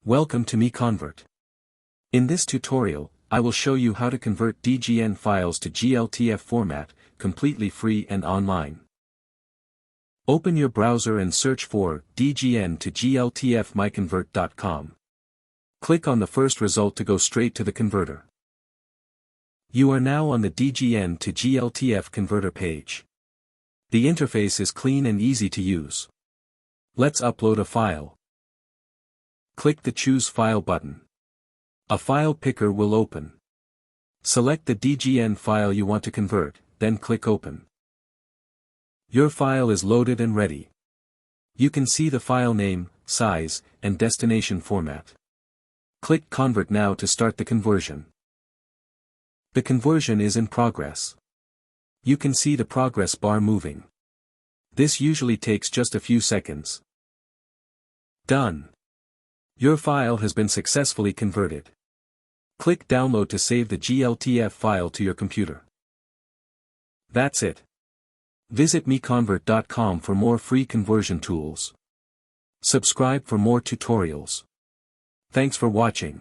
Welcome to MiConvert. In this tutorial, I will show you how to convert DGN files to GLTF format, completely free and online. Open your browser and search for DGN to GLTF MiConvert.com. Click on the first result to go straight to the converter. You are now on the DGN to GLTF converter page. The interface is clean and easy to use. Let's upload a file. Click the Choose File button. A file picker will open. Select the DGN file you want to convert, then click Open. Your file is loaded and ready. You can see the file name, size, and destination format. Click Convert now to start the conversion. The conversion is in progress. You can see the progress bar moving. This usually takes just a few seconds. Done. Your file has been successfully converted. Click Download to save the GLTF file to your computer. That's it. Visit MiConvert.com for more free conversion tools. Subscribe for more tutorials. Thanks for watching.